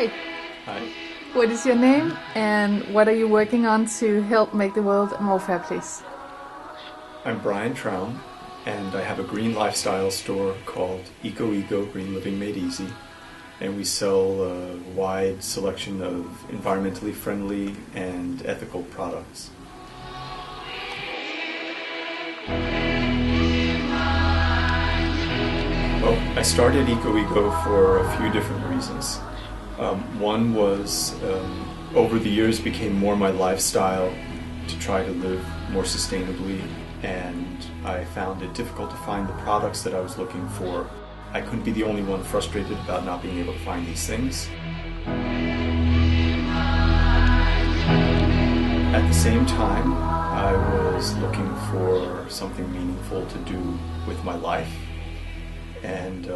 Hi, Hi, what is your name and what are you working on to help make the world a more fair place? I'm Bryan Traum, and I have a green lifestyle store called Ego Green Living Made Easy, and we sell a wide selection of environmentally friendly and ethical products. Well, I started Ego for a few different reasons. One was, over the years, became more my lifestyle to try to live more sustainably, and I found it difficult to find the products that I was looking for. I couldn't be the only one frustrated about not being able to find these things. At the same time, I was looking for something meaningful to do with my life, and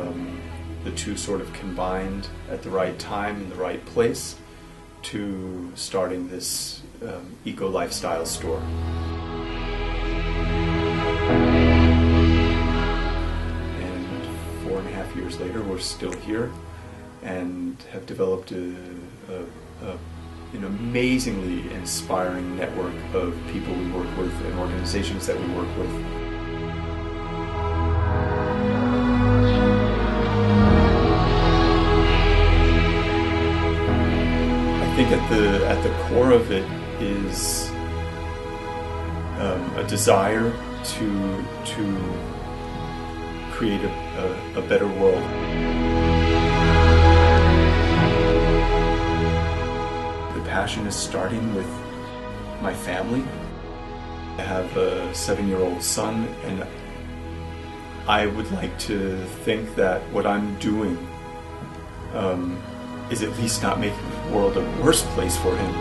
the two sort of combined at the right time in the right place to starting this eco lifestyle store. And 4.5 years later, we're still here and have developed an amazingly inspiring network of people we work with and organizations that we work with. I think at the core of it is a desire to create a better world. The passion is starting with my family. I have a 7-year-old son, and I would like to think that what I'm doing is at least not making the world a worse place for him.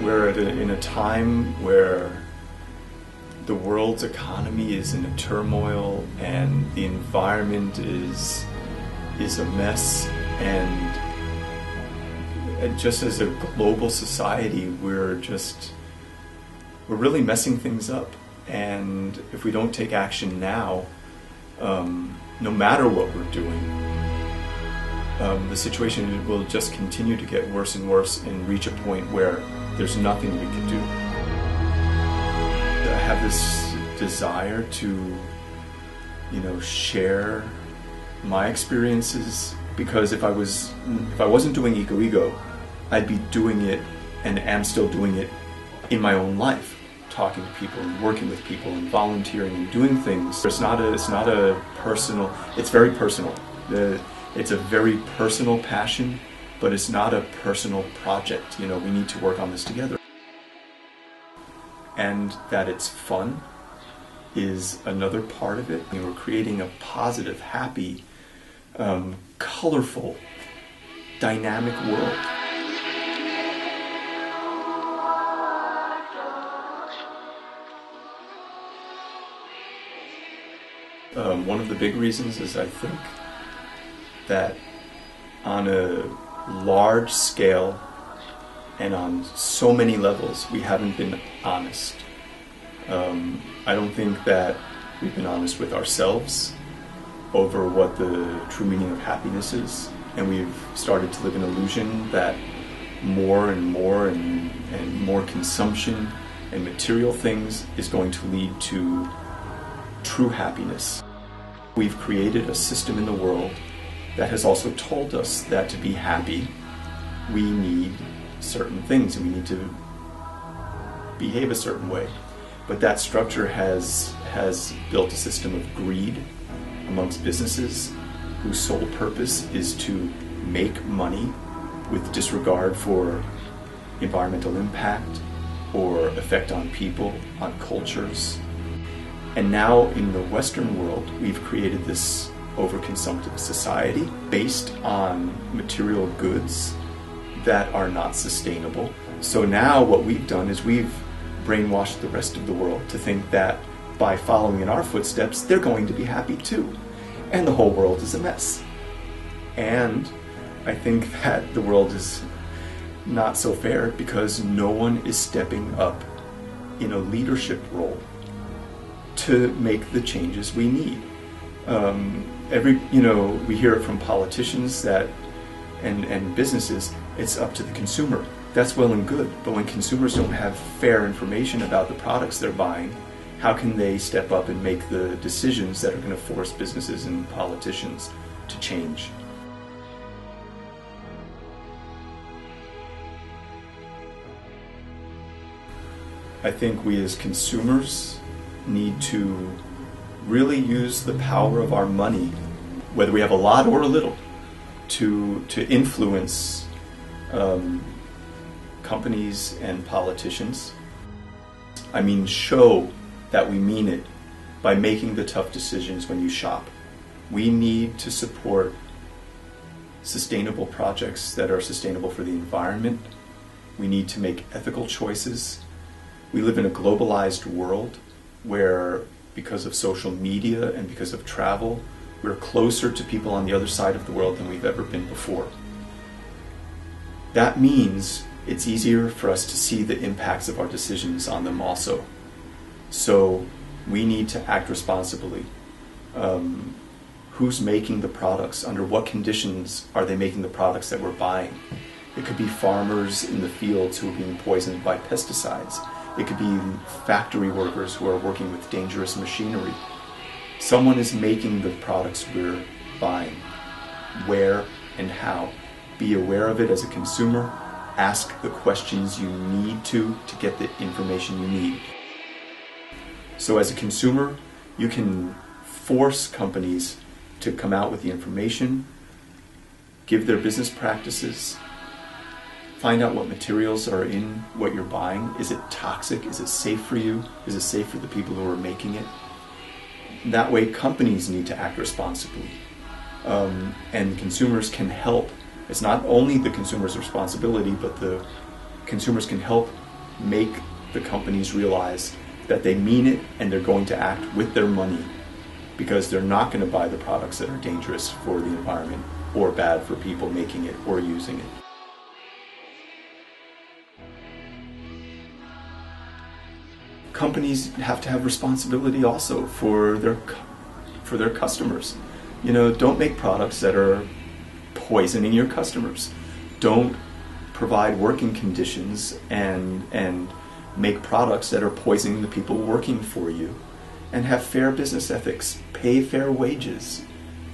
We're in a time where the world's economy is in a turmoil and the environment is a mess, and just as a global society we're really messing things up, and if we don't take action now, no matter what we're doing, the situation will just continue to get worse and worse and reach a point where there's nothing we can do. I have this desire to, share my experiences, because if I wasn't doing Ego, I'd be doing it, and am still doing it, in my own life, talking to people and working with people and volunteering and doing things. It's not a personal. It's very personal. It's a very personal passion, but it's not a personal project. We need to work on this together. And that it's fun is another part of it. We're creating a positive, happy, colorful, dynamic world. One of the big reasons is, I think, that on a large scale and on so many levels, we haven't been honest. I don't think that we've been honest with ourselves over what the true meaning of happiness is, and we've started to live an illusion that more and more and more consumption and material things is going to lead to true happiness. We've created a system in the world that has also told us that to be happy, we need certain things and we need to behave a certain way. But that structure has built a system of greed amongst businesses whose sole purpose is to make money with disregard for environmental impact or effect on people, on cultures. And now in the Western world, we've created this overconsumptive society based on material goods that are not sustainable. So now what we've done is we've brainwashed the rest of the world to think that by following in our footsteps, they're going to be happy too. And the whole world is a mess. And I think that the world is not so fair because no one is stepping up in a leadership role to make the changes we need. We hear it from politicians that and businesses, it's up to the consumer. That's well and good, but when consumers don't have fair information about the products they're buying, how can they step up and make the decisions that are going to force businesses and politicians to change? I think we as consumers need to really use the power of our money, whether we have a lot or a little, to influence companies and politicians. I mean, show that we mean it by making the tough decisions when you shop. We need to support sustainable projects that are sustainable for the environment. We need to make ethical choices. We live in a globalized world where, because of social media and because of travel, we're closer to people on the other side of the world than we've ever been before. That means it's easier for us to see the impacts of our decisions on them also. So we need to act responsibly. Who's making the products? Under what conditions are they making the products that we're buying? It could be farmers in the fields who are being poisoned by pesticides. It could be factory workers who are working with dangerous machinery. Someone is making the products we're buying. Where and how? Be aware of it as a consumer. Ask the questions you need to get the information you need. So as a consumer, you can force companies to come out with the information, give their business practices, find out what materials are in what you're buying. Is it toxic? Is it safe for you? Is it safe for the people who are making it? That way, companies need to act responsibly. And consumers can help. It's not only the consumer's responsibility, but the consumers can help make the companies realize that they mean it and they're going to act with their money, because they're not going to buy the products that are dangerous for the environment or bad for people making it or using it. Companies have to have responsibility also for their customers. You know, don't make products that are poisoning your customers. Don't provide working conditions and make products that are poisoning the people working for you. And have fair business ethics. Pay fair wages.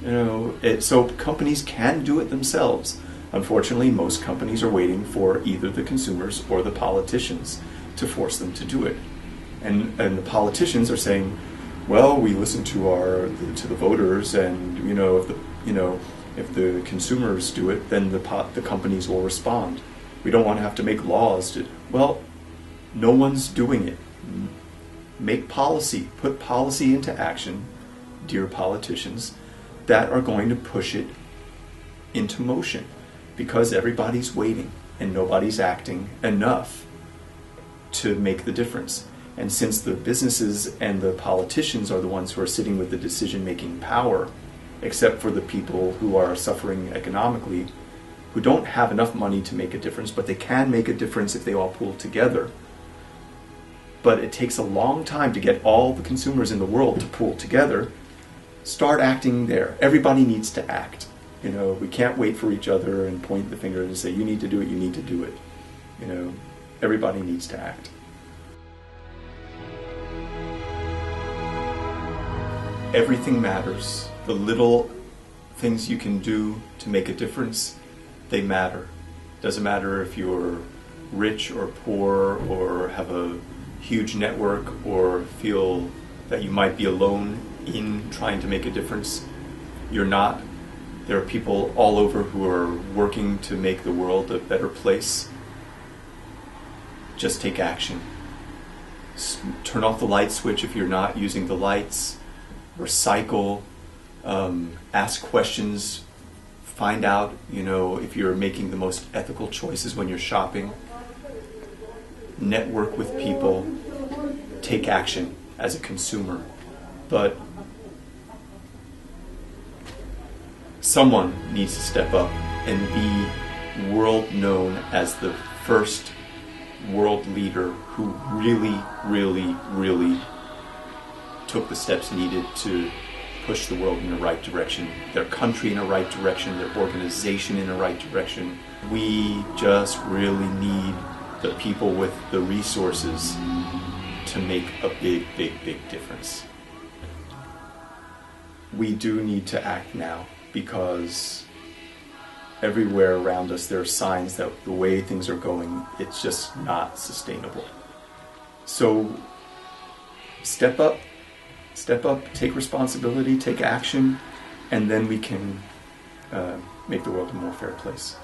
You know, so companies can do it themselves. Unfortunately, most companies are waiting for either the consumers or the politicians to force them to do it. And the politicians are saying, well, we listen to the voters, and if the consumers do it, then the companies will respond. We don't want to have to make laws. Well, no one's doing it. Make policy, put policy into action, dear politicians, that are going to push it into motion, because everybody's waiting and nobody's acting enough to make the difference. And since the businesses and the politicians are the ones who are sitting with the decision-making power, except for the people who are suffering economically, who don't have enough money to make a difference, but they can make a difference if they all pull together. But it takes a long time to get all the consumers in the world to pull together. Start acting there. Everybody needs to act. You know, we can't wait for each other and point the finger and say, you need to do it, you need to do it. You know, everybody needs to act. Everything matters. The little things you can do to make a difference, they matter. Doesn't matter if you're rich or poor or have a huge network or feel that you might be alone in trying to make a difference. You're not. There are people all over who are working to make the world a better place. Just take action. Turn off the light switch if you're not using the lights. Recycle. Ask questions. Find out, if you're making the most ethical choices when you're shopping. Network with people. Take action as a consumer. But someone needs to step up and be world known as the first world leader who really, really, really took the steps needed to push the world in the right direction, their country in the right direction, their organization in the right direction. We just really need the people with the resources to make a big, big, big difference. We do need to act now, because everywhere around us there are signs that the way things are going, it's just not sustainable. So step up, take responsibility, take action, and then we can make the world a more fair place.